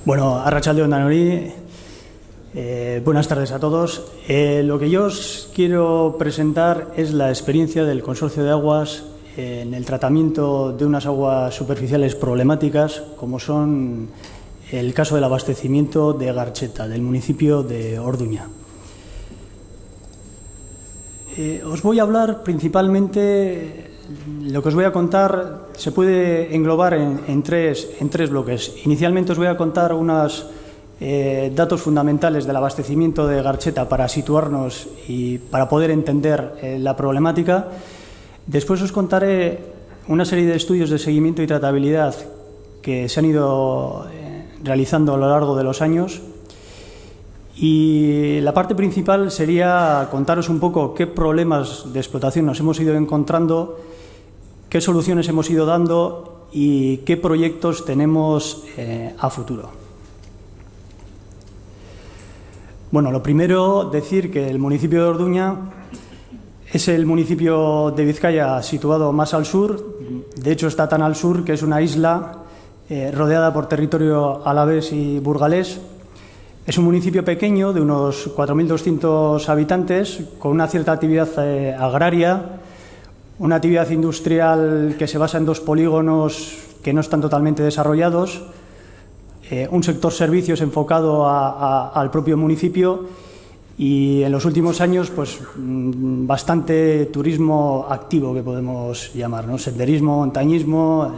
Bueno, arratsaldeon danori, buenas tardes a todos. Lo que yo os quiero presentar es la experiencia del Consorcio de Aguas en el tratamiento de unas aguas superficiales problemáticas, como son el caso del abastecimiento de Garcheta, del municipio de Orduña. Os voy a hablar principalmente. Lo que os voy a contar se puede englobar en tres bloques. Inicialmente os voy a contar unos datos fundamentales del abastecimiento de Garcheta para situarnos y para poder entender la problemática. Después os contaré una serie de estudios de seguimiento y tratabilidad que se han ido realizando a lo largo de los años. Y la parte principal sería contaros un poco qué problemas de explotación nos hemos ido encontrando, qué soluciones hemos ido dando y qué proyectos tenemos a futuro. Bueno, lo primero, decir que el municipio de Orduña es el municipio de Vizcaya situado más al sur. De hecho, está tan al sur que es una isla rodeada por territorio alavés y burgalés. Es un municipio pequeño de unos 4.200 habitantes con una cierta actividad agraria, una actividad industrial que se basa en dos polígonos que no están totalmente desarrollados, un sector servicios enfocado al propio municipio y en los últimos años pues bastante turismo activo que podemos llamar, ¿no? Senderismo, montañismo,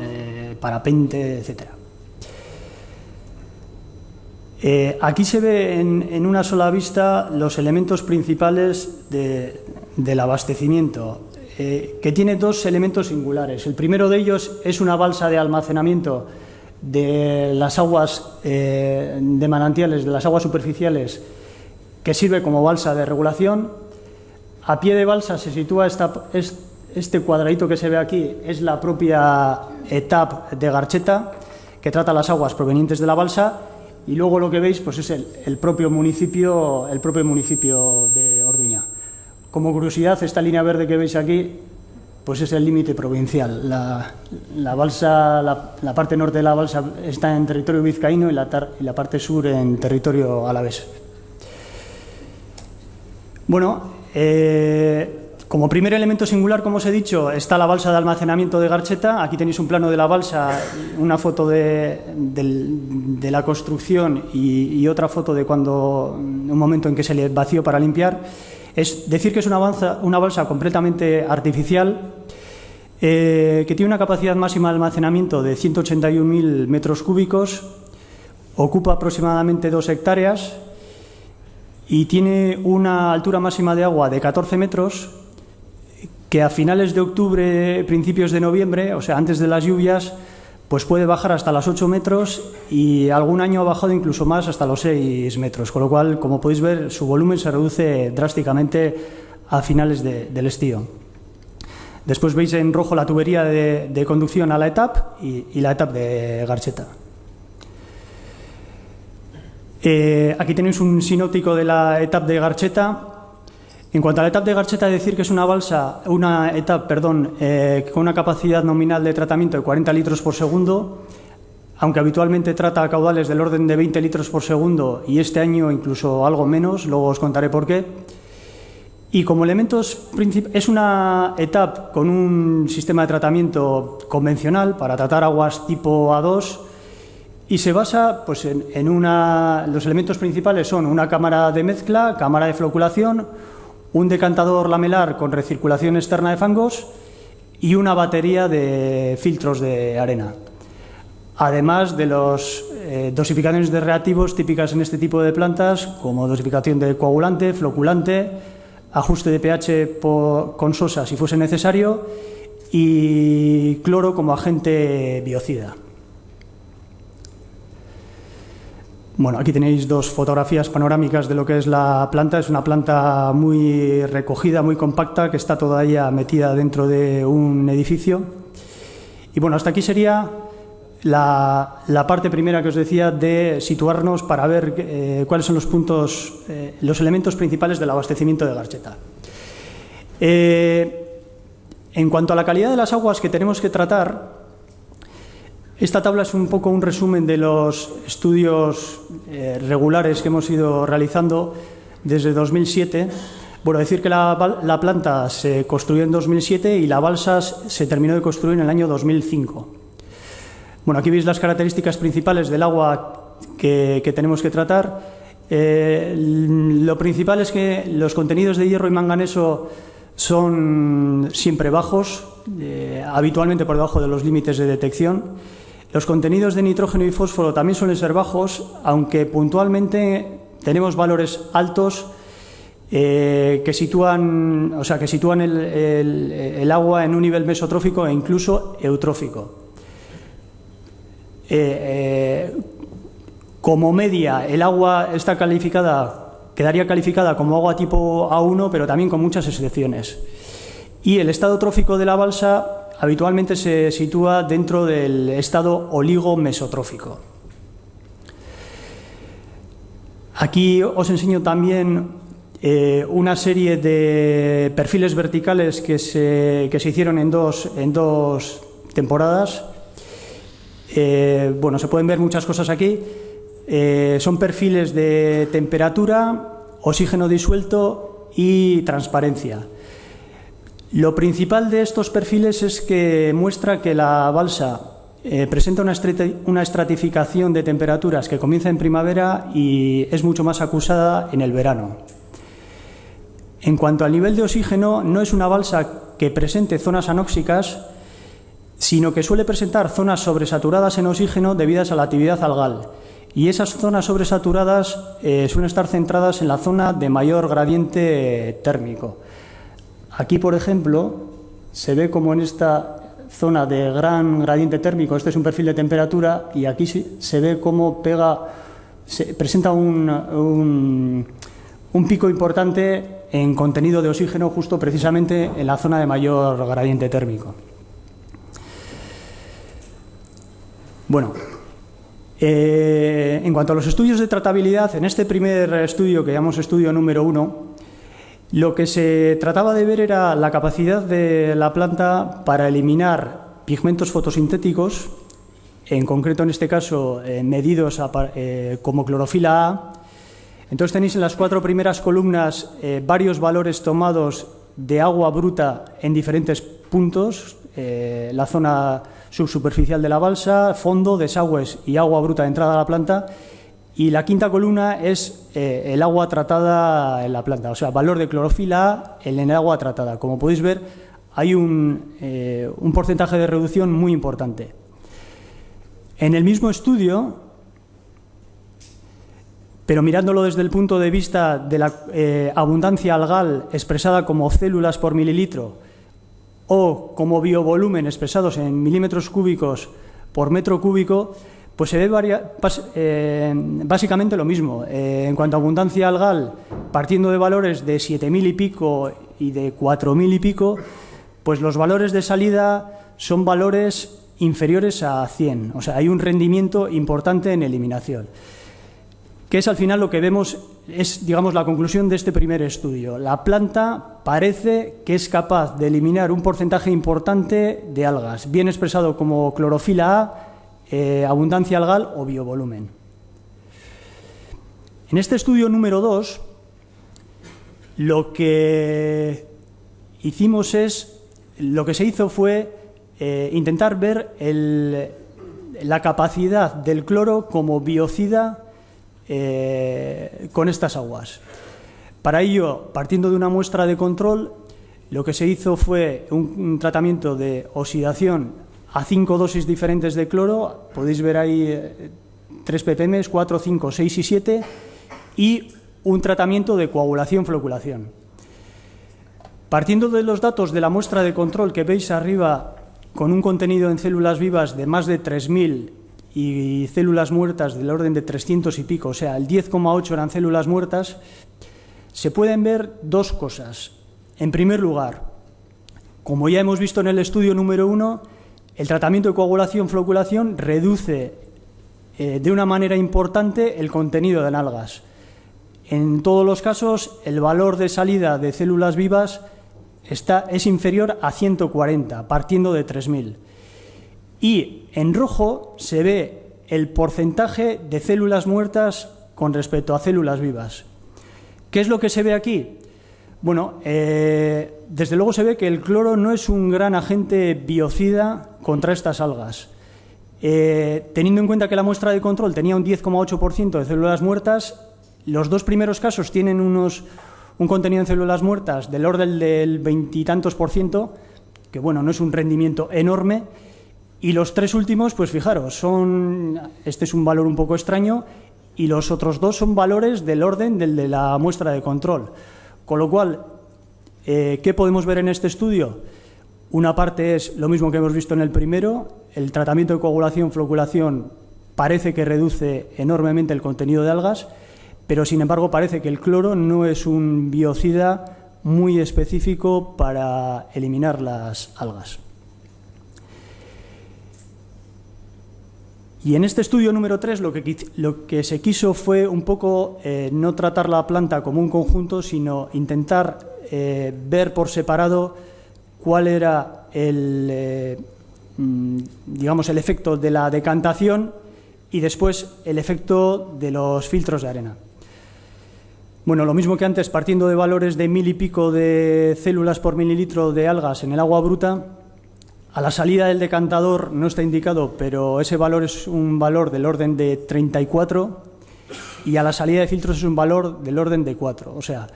parapente, etcétera. Aquí se ve en una sola vista los elementos principales del abastecimiento, que tiene dos elementos singulares. El primero de ellos es una balsa de almacenamiento de las aguas de manantiales, de las aguas superficiales, que sirve como balsa de regulación. A pie de balsa se sitúa este cuadradito que se ve aquí, es la propia ETAP de Garcheta, que trata las aguas provenientes de la balsa. Y luego lo que veis pues es el propio municipio de Orduña. Como curiosidad, esta línea verde que veis aquí pues es el límite provincial. La balsa, la parte norte de la balsa está en territorio vizcaíno y la parte sur en territorio alavés. Bueno, como primer elemento singular, como os he dicho, está la balsa de almacenamiento de Garcheta. Aquí tenéis un plano de la balsa, una foto de la construcción y otra foto de un momento en que se le vació para limpiar. Es decir que es una balsa completamente artificial que tiene una capacidad máxima de almacenamiento de 181.000 metros cúbicos, ocupa aproximadamente 2 hectáreas y tiene una altura máxima de agua de 14 metros que a finales de octubre, principios de noviembre, o sea, antes de las lluvias, pues puede bajar hasta los 8 metros y algún año ha bajado incluso más hasta los 6 metros, con lo cual, como podéis ver, su volumen se reduce drásticamente a finales del estío. Después veis en rojo la tubería de conducción a la ETAP y la ETAP de Garcheta. Aquí tenéis un sinóptico de la ETAP de Garcheta. En cuanto a la ETAP de Garcheta, decir que es una ETAP con una capacidad nominal de tratamiento de 40 litros por segundo, aunque habitualmente trata a caudales del orden de 20 litros por segundo y este año incluso algo menos, luego os contaré por qué. Y como elementos principales, es una ETAP con un sistema de tratamiento convencional para tratar aguas tipo A2 y se basa pues, los elementos principales son una cámara de mezcla, cámara de floculación, un decantador lamelar con recirculación externa de fangos y una batería de filtros de arena. Además de los dosificaciones de reactivos típicas en este tipo de plantas, como dosificación de coagulante, floculante, ajuste de pH con sosa si fuese necesario y cloro como agente biocida. Bueno, aquí tenéis dos fotografías panorámicas de lo que es la planta. Es una planta muy recogida, muy compacta, que está todavía metida dentro de un edificio. Y bueno, hasta aquí sería la parte primera que os decía de situarnos para ver cuáles son los puntos, los elementos principales del abastecimiento de Garcheta. En cuanto a la calidad de las aguas que tenemos que tratar, Esta tabla es un poco un resumen de los estudios regulares que hemos ido realizando desde 2007. Bueno, decir que la planta se construyó en 2007 y la balsa se terminó de construir en el año 2005. Bueno, aquí veis las características principales del agua que tenemos que tratar. Lo principal es que los contenidos de hierro y manganeso son siempre bajos, habitualmente por debajo de los límites de detección. Los contenidos de nitrógeno y fósforo también suelen ser bajos, aunque puntualmente tenemos valores altos que sitúan el agua en un nivel mesotrófico e incluso eutrófico. Como media, el agua quedaría calificada como agua tipo A1, pero también con muchas excepciones. Y el estado trófico de la balsa habitualmente se sitúa dentro del estado oligo-mesotrófico. Aquí os enseño también una serie de perfiles verticales que se hicieron en dos temporadas. Bueno, se pueden ver muchas cosas aquí. Son perfiles de temperatura, oxígeno disuelto y transparencia. Lo principal de estos perfiles es que muestra que la balsa presenta una estratificación de temperaturas que comienza en primavera y es mucho más acusada en el verano. En cuanto al nivel de oxígeno, no es una balsa que presente zonas anóxicas, sino que suele presentar zonas sobresaturadas en oxígeno debidas a la actividad algal. Y esas zonas sobresaturadas suelen estar centradas en la zona de mayor gradiente térmico. Aquí, por ejemplo, se ve como en esta zona de gran gradiente térmico, este es un perfil de temperatura, y aquí se ve cómo presenta un pico importante en contenido de oxígeno justo precisamente en la zona de mayor gradiente térmico. Bueno, en cuanto a los estudios de tratabilidad, en este primer estudio, que llamamos estudio número 1, lo que se trataba de ver era la capacidad de la planta para eliminar pigmentos fotosintéticos, en concreto en este caso medidos como clorofila A. Entonces tenéis en las 4 primeras columnas varios valores tomados de agua bruta en diferentes puntos, la zona subsuperficial de la balsa, fondo, desagües y agua bruta de entrada a la planta. Y la quinta columna es el agua tratada en la planta, o sea, valor de clorofila A en el agua tratada. Como podéis ver, hay un porcentaje de reducción muy importante. En el mismo estudio, pero mirándolo desde el punto de vista de la abundancia algal expresada como células por mililitro o como biovolumen expresados en milímetros cúbicos por metro cúbico, pues se ve básicamente lo mismo. En cuanto a abundancia algal, partiendo de valores de 7.000 y pico y de 4.000 y pico, pues los valores de salida son valores inferiores a 100. O sea, hay un rendimiento importante en eliminación. Que es al final lo que vemos, es digamos la conclusión de este primer estudio. La planta parece que es capaz de eliminar un porcentaje importante de algas, bien expresado como clorofila A, abundancia algal o biovolumen. En este estudio número 2, lo que se hizo fue intentar ver la capacidad del cloro como biocida con estas aguas. Para ello, partiendo de una muestra de control, lo que se hizo fue un tratamiento de oxidación a 5 dosis diferentes de cloro, podéis ver ahí 3 ppm, 4, 5, 6 y 7, y un tratamiento de coagulación-floculación. Partiendo de los datos de la muestra de control que veis arriba, con un contenido en células vivas de más de 3.000 y células muertas del orden de 300 y pico, o sea, el 10,8 eran células muertas, se pueden ver dos cosas. En primer lugar, como ya hemos visto en el estudio número 1, el tratamiento de coagulación-floculación reduce de una manera importante el contenido de algas. En todos los casos, el valor de salida de células vivas es inferior a 140, partiendo de 3.000. Y en rojo se ve el porcentaje de células muertas con respecto a células vivas. ¿Qué es lo que se ve aquí? Bueno, desde luego se ve que el cloro no es un gran agente biocida contra estas algas. Teniendo en cuenta que la muestra de control tenía un 10,8% de células muertas, los dos primeros casos tienen un contenido en células muertas del orden del 20 y tantos %, que bueno, no es un rendimiento enorme, y los tres últimos, pues fijaros, este es un valor un poco extraño y los otros dos son valores del orden del de la muestra de control. Con lo cual, ¿qué podemos ver en este estudio? Una parte es lo mismo que hemos visto en el primero, el tratamiento de coagulación, floculación parece que reduce enormemente el contenido de algas, pero sin embargo parece que el cloro no es un biocida muy específico para eliminar las algas. Y en este estudio número 3 lo que se quiso fue un poco no tratar la planta como un conjunto, sino intentar ver por separado cuál era digamos, el efecto de la decantación y después el efecto de los filtros de arena. Bueno, lo mismo que antes, partiendo de valores de 1000 y pico de células por mililitro de algas en el agua bruta, a la salida del decantador no está indicado, pero ese valor es un valor del orden de 34 y a la salida de filtros es un valor del orden de 4. O sea,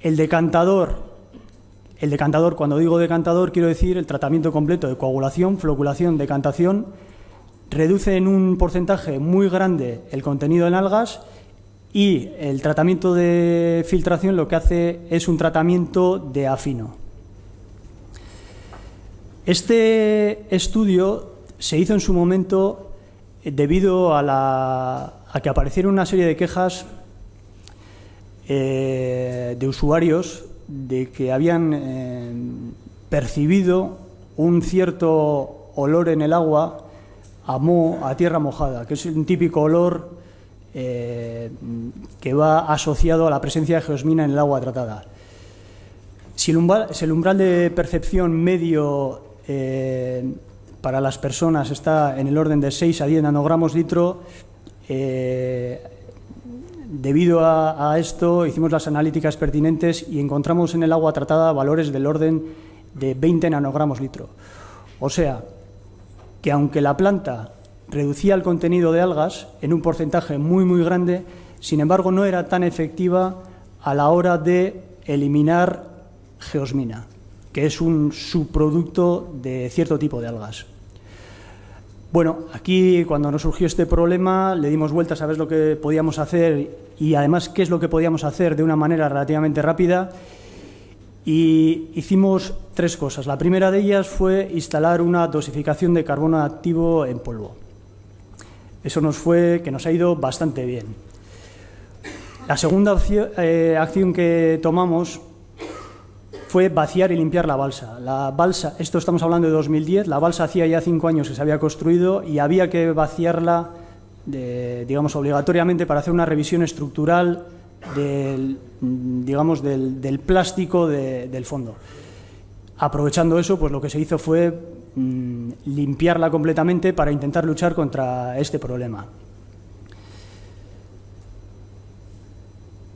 el decantador, cuando digo decantador, quiero decir el tratamiento completo de coagulación, floculación, decantación, reduce en un porcentaje muy grande el contenido en algas y el tratamiento de filtración lo que hace es un tratamiento de afino. Este estudio se hizo en su momento debido a que aparecieron una serie de quejas de usuarios de que habían percibido un cierto olor en el agua a moho, a tierra mojada, que es un típico olor que va asociado a la presencia de geosmina en el agua tratada. Si el umbral de percepción medio para las personas está en el orden de 6 a 10 nanogramos litro, debido a esto hicimos las analíticas pertinentes y encontramos en el agua tratada valores del orden de 20 nanogramos litro. O sea, que aunque la planta reducía el contenido de algas en un porcentaje muy muy grande, sin embargo no era tan efectiva a la hora de eliminar geosmina, que es un subproducto de cierto tipo de algas. Bueno, aquí cuando nos surgió este problema le dimos vueltas a ver lo que podíamos hacer y además qué es lo que podíamos hacer de una manera relativamente rápida y hicimos 3 cosas. La primera de ellas fue instalar una dosificación de carbono activo en polvo. Eso nos ha ido bastante bien. La segunda acción que tomamos fue vaciar y limpiar la balsa. La balsa, esto estamos hablando de 2010, la balsa hacía ya 5 años que se había construido y había que vaciarla, digamos, obligatoriamente para hacer una revisión estructural del plástico del fondo. Aprovechando eso, pues lo que se hizo fue limpiarla completamente para intentar luchar contra este problema.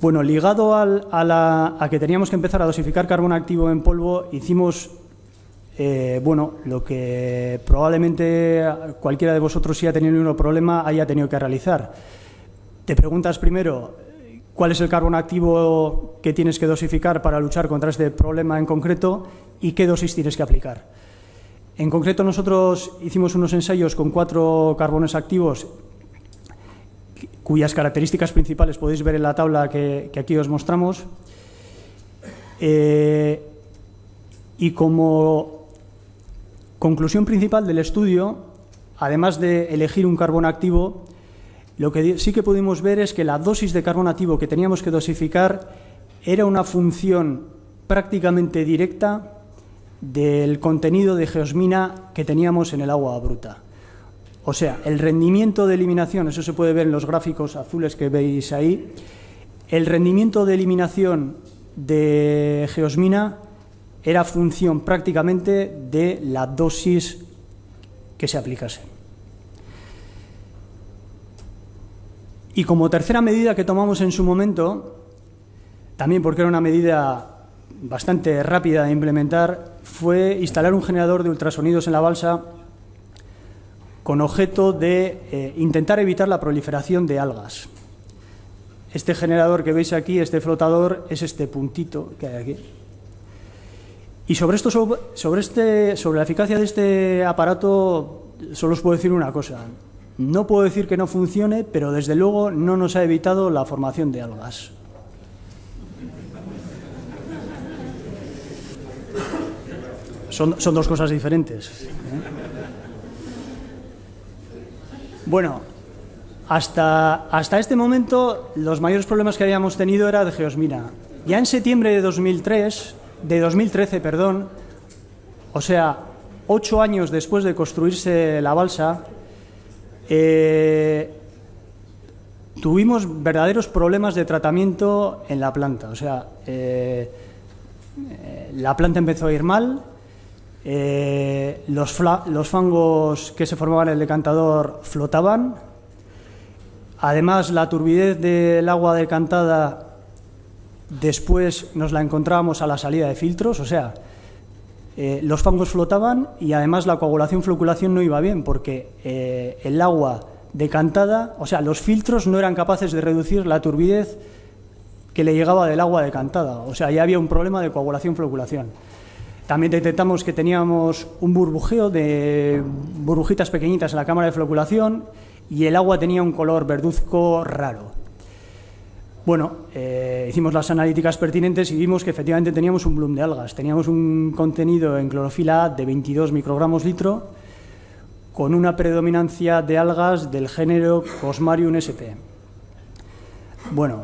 Bueno, ligado a que teníamos que empezar a dosificar carbono activo en polvo, hicimos lo que probablemente cualquiera de vosotros, si ha tenido un problema, haya tenido que realizar. Te preguntas primero cuál es el carbono activo que tienes que dosificar para luchar contra este problema en concreto y qué dosis tienes que aplicar. En concreto, nosotros hicimos unos ensayos con 4 carbonos activos cuyas características principales podéis ver en la tabla que aquí os mostramos. Y como conclusión principal del estudio, además de elegir un carbono activo, lo que sí que pudimos ver es que la dosis de carbono activo que teníamos que dosificar era una función prácticamente directa del contenido de geosmina que teníamos en el agua bruta. O sea, el rendimiento de eliminación, eso se puede ver en los gráficos azules que veis ahí, el rendimiento de eliminación de geosmina era función prácticamente de la dosis que se aplicase. Y como tercera medida que tomamos en su momento, también porque era una medida bastante rápida de implementar, fue instalar un generador de ultrasonidos en la balsa con objeto de intentar evitar la proliferación de algas. Este generador que veis aquí, este flotador, es este puntito que hay aquí. Y sobre la eficacia de este aparato solo os puedo decir una cosa. No puedo decir que no funcione, pero desde luego no nos ha evitado la formación de algas. Son dos cosas diferentes, ¿eh? Bueno, hasta este momento los mayores problemas que habíamos tenido era de geosmina. Ya en septiembre de 2013, o sea, 8 años después de construirse la balsa, tuvimos verdaderos problemas de tratamiento en la planta. O sea, la planta empezó a ir mal. Los fangos que se formaban en el decantador flotaban. Además, la turbidez del agua decantada después nos la encontrábamos a la salida de filtros, o sea, los fangos flotaban y además la coagulación-floculación no iba bien porque el agua decantada, o sea, los filtros no eran capaces de reducir la turbidez que le llegaba del agua decantada, o sea, ya había un problema de coagulación-floculación. También detectamos que teníamos un burbujeo de burbujitas pequeñitas en la cámara de floculación y el agua tenía un color verduzco raro. Bueno, hicimos las analíticas pertinentes y vimos que efectivamente teníamos un bloom de algas. Teníamos un contenido en clorofila A de 22 microgramos litro con una predominancia de algas del género Cosmarium sp. Bueno,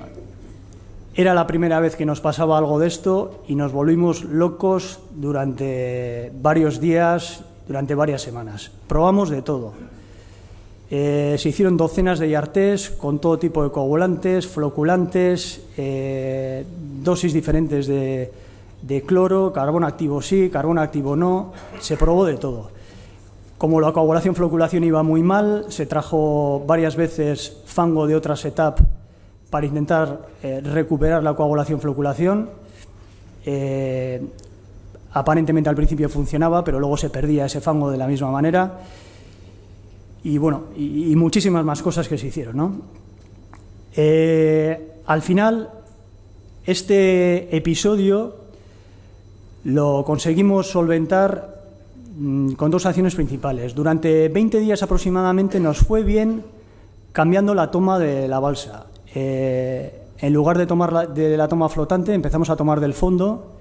era la primera vez que nos pasaba algo de esto y nos volvimos locos durante varios días, durante varias semanas. Probamos de todo. Se hicieron docenas de IARTES con todo tipo de coagulantes, floculantes, dosis diferentes de cloro, carbono activo sí, carbono activo no, se probó de todo. Como la coagulación-floculación iba muy mal, se trajo varias veces fango de otra setup para intentar recuperar la coagulación-floculación. Aparentemente al principio funcionaba, pero luego se perdía ese fango de la misma manera. Y bueno, y muchísimas más cosas que se hicieron, ¿no? Al final, este episodio lo conseguimos solventar con dos acciones principales. Durante 20 días aproximadamente nos fue bien cambiando la toma de la balsa. En lugar de tomar de la toma flotante, empezamos a tomar del fondo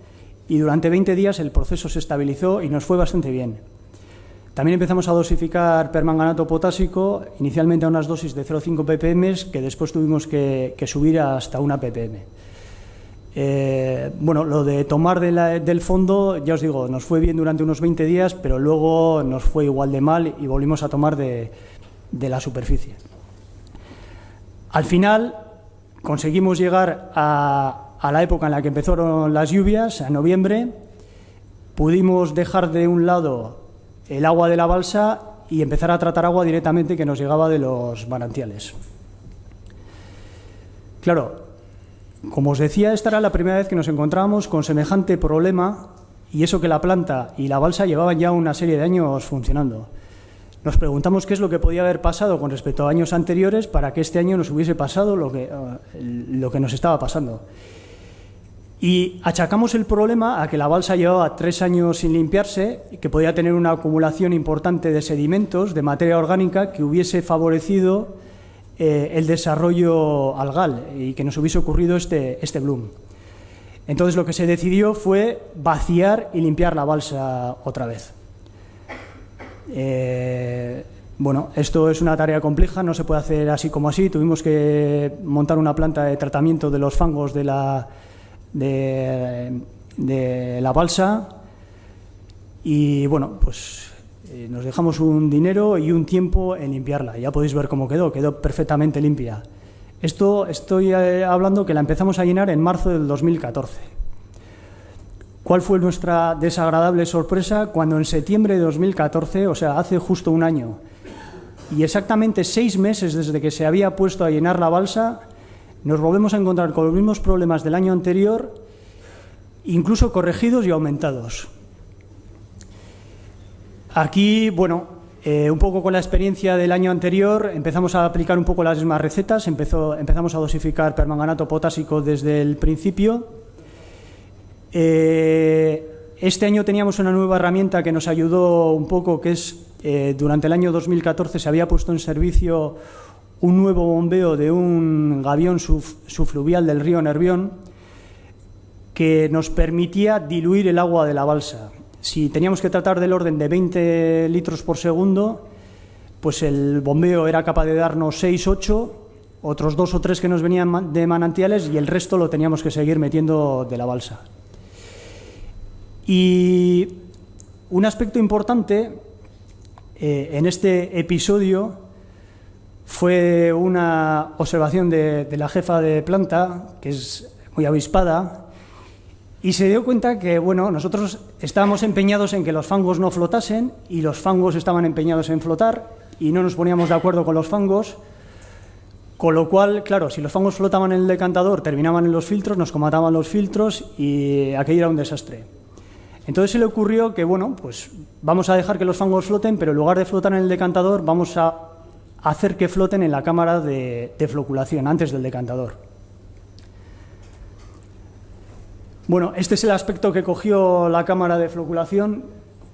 y durante 20 días el proceso se estabilizó y nos fue bastante bien. También empezamos a dosificar permanganato potásico, inicialmente a unas dosis de 0,5 ppm, que después tuvimos que subir hasta 1 ppm. Bueno, lo de tomar del fondo, ya os digo, nos fue bien durante unos 20 días, pero luego nos fue igual de mal y volvimos a tomar de la superficie. Al final conseguimos llegar a la época en la que empezaron las lluvias, a noviembre. Pudimos dejar de un lado el agua de la balsa y empezar a tratar agua directamente que nos llegaba de los manantiales. Claro, como os decía, esta era la primera vez que nos encontrábamos con semejante problema y eso que la planta y la balsa llevaban ya una serie de años funcionando. Nos preguntamos qué es lo que podía haber pasado con respecto a años anteriores para que este año nos hubiese pasado lo que nos estaba pasando. Y achacamos el problema a que la balsa llevaba 3 años sin limpiarse, que podía tener una acumulación importante de sedimentos, de materia orgánica, que hubiese favorecido el desarrollo algal y que nos hubiese ocurrido este bloom. Entonces lo que se decidió fue vaciar y limpiar la balsa otra vez. Bueno, esto es una tarea compleja, no se puede hacer así como así. Tuvimos que montar una planta de tratamiento de los fangos de la balsa y bueno, pues nos dejamos un dinero y un tiempo en limpiarla. Ya podéis ver cómo quedó perfectamente limpia. Esto estoy hablando que la empezamos a llenar en marzo del 2014. ¿Cuál fue nuestra desagradable sorpresa cuando en septiembre de 2014, o sea, hace justo un año, y exactamente 6 meses desde que se había puesto a llenar la balsa, nos volvemos a encontrar con los mismos problemas del año anterior, incluso corregidos y aumentados? Aquí, bueno, un poco con la experiencia del año anterior, empezamos a aplicar un poco las mismas recetas, empezamos a dosificar permanganato potásico desde el principio. Este año teníamos una nueva herramienta que nos ayudó un poco, que es, durante el año 2014 se había puesto en servicio un nuevo bombeo de un gavión subfluvial del río Nervión que nos permitía diluir el agua de la balsa. Si teníamos que tratar del orden de 20 litros por segundo, pues el bombeo era capaz de darnos 6, 8, otros 2 o 3 que nos venían de manantiales y el resto lo teníamos que seguir metiendo de la balsa. Y un aspecto importante en este episodio fue una observación de la jefa de planta, que es muy avispada, y se dio cuenta que, bueno, nosotros estábamos empeñados en que los fangos no flotasen y los fangos estaban empeñados en flotar y no nos poníamos de acuerdo con los fangos, con lo cual, claro, si los fangos flotaban en el decantador, terminaban en los filtros, nos mataban los filtros y aquello era un desastre. Entonces se le ocurrió que, bueno, pues vamos a dejar que los fangos floten, pero en lugar de flotar en el decantador, vamos a hacer que floten en la cámara de floculación, antes del decantador. Bueno, este es el aspecto que cogió la cámara de floculación.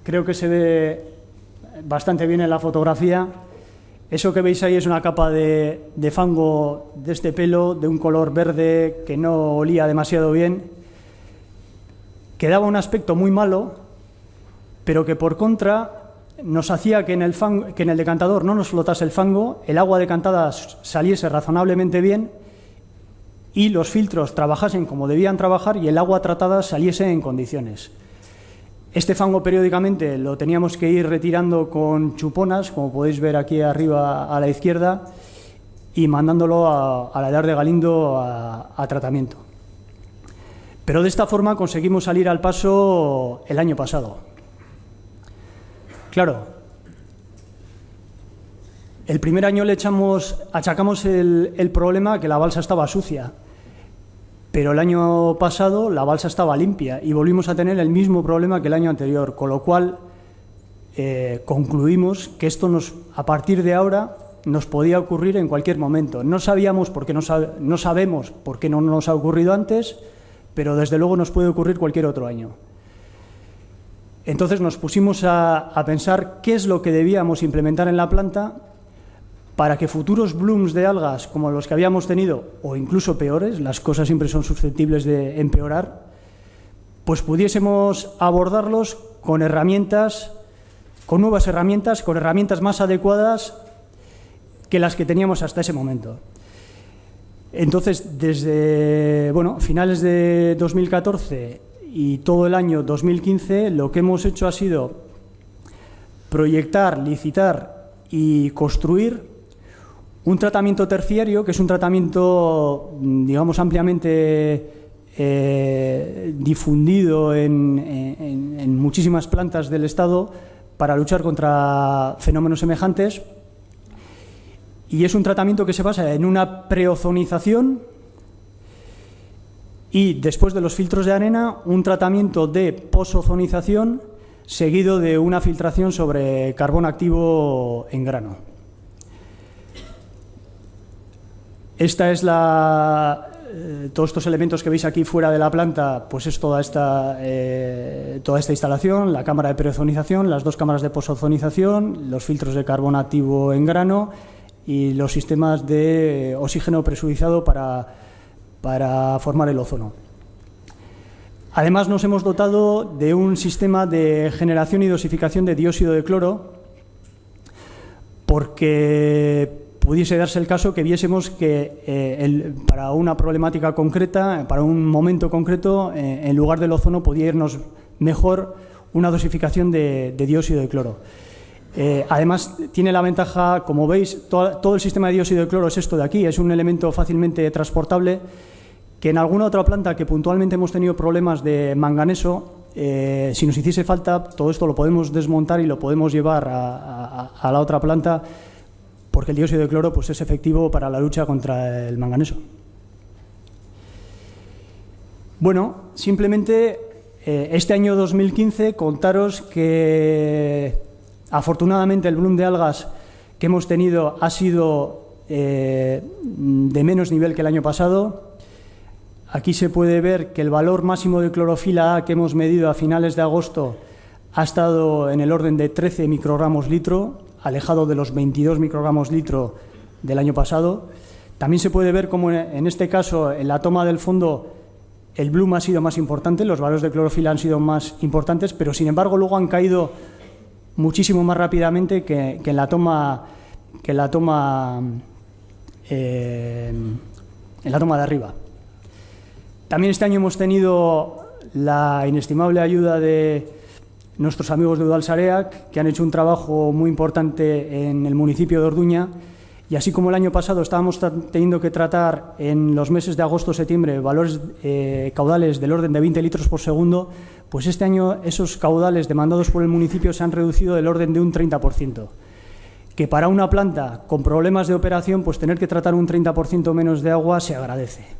Creo que se ve bastante bien en la fotografía. Eso que veis ahí es una capa de fango de este pelo, de un color verde que no olía demasiado bien, que daba un aspecto muy malo, pero que por contra nos hacía que en el decantador no nos flotase el fango, el agua decantada saliese razonablemente bien y los filtros trabajasen como debían trabajar y el agua tratada saliese en condiciones. Este fango periódicamente lo teníamos que ir retirando con chuponas, como podéis ver aquí arriba a la izquierda, y mandándolo a la edar de Galindo a tratamiento. Pero de esta forma conseguimos salir al paso el año pasado. Claro, el primer año le achacamos el problema que la balsa estaba sucia, pero el año pasado la balsa estaba limpia y volvimos a tener el mismo problema que el año anterior, con lo cual concluimos que esto a partir de ahora nos podía ocurrir en cualquier momento. No sabíamos porque no sabemos por qué no nos ha ocurrido antes, pero desde luego nos puede ocurrir cualquier otro año. Entonces nos pusimos a pensar qué es lo que debíamos implementar en la planta para que futuros blooms de algas como los que habíamos tenido, o incluso peores, las cosas siempre son susceptibles de empeorar, pues pudiésemos abordarlos con herramientas, con nuevas herramientas, con herramientas más adecuadas que las que teníamos hasta ese momento. Entonces, desde finales de 2014 y todo el año 2015, lo que hemos hecho ha sido proyectar, licitar y construir un tratamiento terciario, que es un tratamiento, digamos, ampliamente difundido en muchísimas plantas del Estado para luchar contra fenómenos semejantes. Y es un tratamiento que se basa en una preozonización y, después de los filtros de arena, un tratamiento de posozonización seguido de una filtración sobre carbón activo en grano. Esta es todos estos elementos que veis aquí fuera de la planta, pues es toda esta instalación, la cámara de preozonización, las 2 cámaras de posozonización, los filtros de carbón activo en grano y los sistemas de oxígeno presurizado para formar el ozono. Además, nos hemos dotado de un sistema de generación y dosificación de dióxido de cloro, porque pudiese darse el caso que viésemos que para una problemática concreta, para un momento concreto, en lugar del ozono podía irnos mejor una dosificación de dióxido de cloro. Además, tiene la ventaja, como veis, todo el sistema de dióxido de cloro es esto de aquí, es un elemento fácilmente transportable, que en alguna otra planta que puntualmente hemos tenido problemas de manganeso, si nos hiciese falta, todo esto lo podemos desmontar y lo podemos llevar a la otra planta, porque el dióxido de cloro pues, es efectivo para la lucha contra el manganeso. Bueno, simplemente este año 2015 contaros que afortunadamente el bloom de algas que hemos tenido ha sido de menos nivel que el año pasado. Aquí se puede ver que el valor máximo de clorofila A que hemos medido a finales de agosto ha estado en el orden de 13 microgramos litro, alejado de los 22 microgramos litro del año pasado. También se puede ver como en este caso en la toma del fondo el bloom ha sido más importante, los valores de clorofila han sido más importantes, pero sin embargo luego han caído muchísimo más rápidamente que en la toma de arriba. También este año hemos tenido la inestimable ayuda de nuestros amigos de Udalsareac, que han hecho un trabajo muy importante en el municipio de Orduña, y así como el año pasado estábamos teniendo que tratar en los meses de agosto-septiembre valores caudales del orden de 20 litros por segundo, pues este año esos caudales demandados por el municipio se han reducido del orden de un 30%. Que para una planta con problemas de operación, pues tener que tratar un 30% menos de agua se agradece.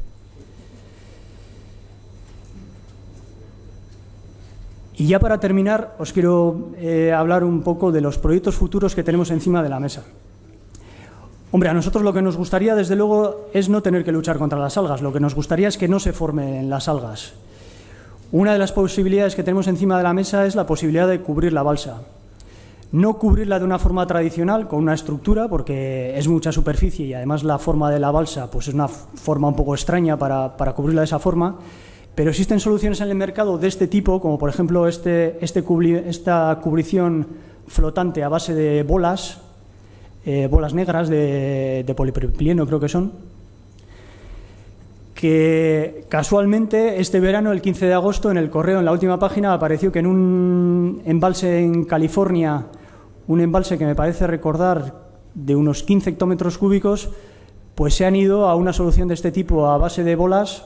Y ya para terminar, os quiero hablar un poco de los proyectos futuros que tenemos encima de la mesa. Hombre, a nosotros lo que nos gustaría, desde luego, es no tener que luchar contra las algas. Lo que nos gustaría es que no se formen las algas. Una de las posibilidades que tenemos encima de la mesa es la posibilidad de cubrir la balsa. No cubrirla de una forma tradicional, con una estructura, porque es mucha superficie y además la forma de la balsa pues es una forma un poco extraña para cubrirla de esa forma. Pero existen soluciones en el mercado de este tipo, como por ejemplo esta cubrición flotante a base de bolas negras de polipropileno, creo que son, que casualmente este verano, el 15 de agosto, en el correo, en la última página, apareció que en un embalse en California, un embalse que me parece recordar de unos 15 hectómetros cúbicos, pues se han ido a una solución de este tipo a base de bolas.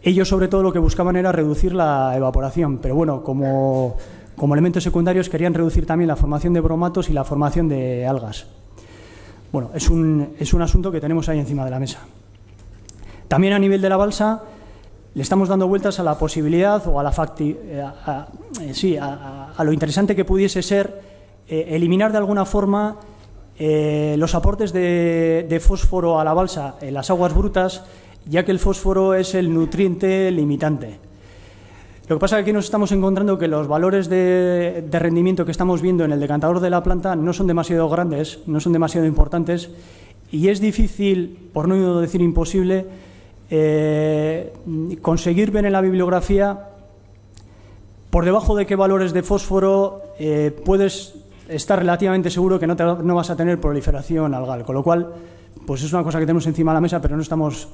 Ellos, sobre todo, lo que buscaban era reducir la evaporación, pero bueno, como elementos secundarios querían reducir también la formación de bromatos y la formación de algas. Bueno, es un asunto que tenemos ahí encima de la mesa. También a nivel de la balsa le estamos dando vueltas a la posibilidad o a lo interesante que pudiese ser eliminar de alguna forma los aportes de fósforo a la balsa en las aguas brutas, ya que el fósforo es el nutriente limitante. Lo que pasa es que aquí nos estamos encontrando que los valores de rendimiento que estamos viendo en el decantador de la planta no son demasiado grandes, no son demasiado importantes, y es difícil, por no decir imposible, conseguir ver en la bibliografía por debajo de qué valores de fósforo puedes estar relativamente seguro que no vas a tener proliferación algal, con lo cual pues es una cosa que tenemos encima de la mesa, pero no estamos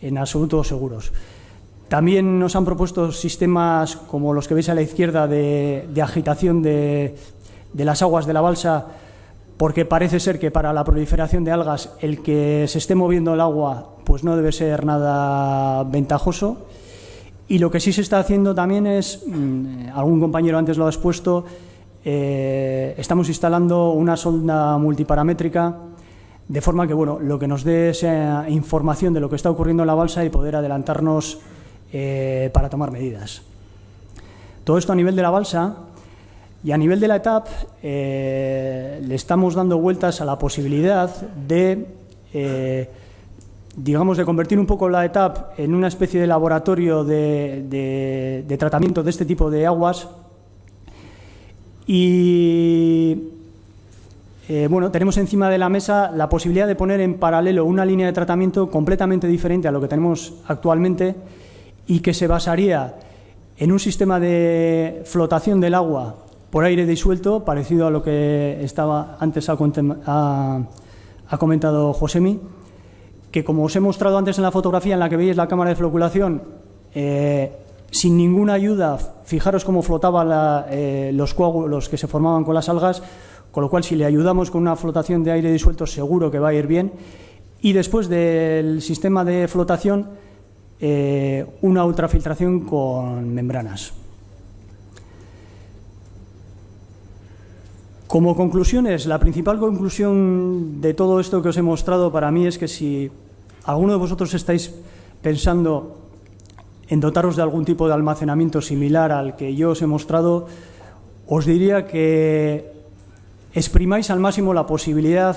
en absoluto seguros. También nos han propuesto sistemas como los que veis a la izquierda de agitación de las aguas de la balsa, porque parece ser que para la proliferación de algas el que se esté moviendo el agua pues no debe ser nada ventajoso. Y lo que sí se está haciendo también es, algún compañero antes lo ha expuesto, estamos instalando una sonda multiparamétrica, de forma que lo que nos dé esa información de lo que está ocurriendo en la balsa y poder adelantarnos para tomar medidas. Todo esto a nivel de la balsa, y a nivel de la ETAP le estamos dando vueltas a la posibilidad de, de convertir un poco la ETAP en una especie de laboratorio de tratamiento de este tipo de aguas. Y tenemos encima de la mesa la posibilidad de poner en paralelo una línea de tratamiento completamente diferente a lo que tenemos actualmente y que se basaría en un sistema de flotación del agua por aire disuelto, parecido a lo que antes ha comentado Josemi, que como os he mostrado antes en la fotografía en la que veis la cámara de floculación, sin ninguna ayuda, fijaros cómo flotaban los coágulos que se formaban con las algas, con lo cual si le ayudamos con una flotación de aire disuelto seguro que va a ir bien. Y después del sistema de flotación, una ultrafiltración con membranas. Como conclusiones, la principal conclusión de todo esto que os he mostrado para mí es que si alguno de vosotros estáis pensando en dotaros de algún tipo de almacenamiento similar al que yo os he mostrado, os diría que exprimáis al máximo la posibilidad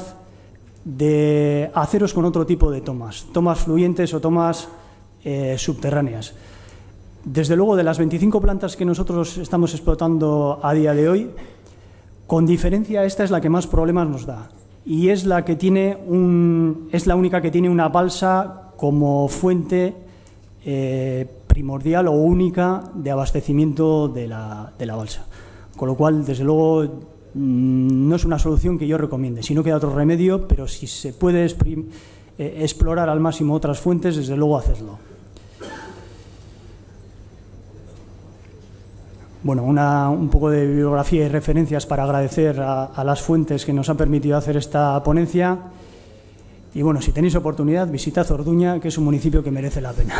de haceros con otro tipo de tomas fluyentes o tomas subterráneas. Desde luego, de las 25 plantas que nosotros estamos explotando a día de hoy, con diferencia esta es la que más problemas nos da y es la que tiene es la única que tiene una balsa como fuente primordial o única de abastecimiento de la balsa. Con lo cual, desde luego, no es una solución que yo recomiende. Si no queda otro remedio, pero si se puede explorar al máximo otras fuentes, desde luego hacedlo. Bueno, un poco de bibliografía y referencias para agradecer a las fuentes que nos han permitido hacer esta ponencia. Y bueno, si tenéis oportunidad, visitad Orduña, que es un municipio que merece la pena.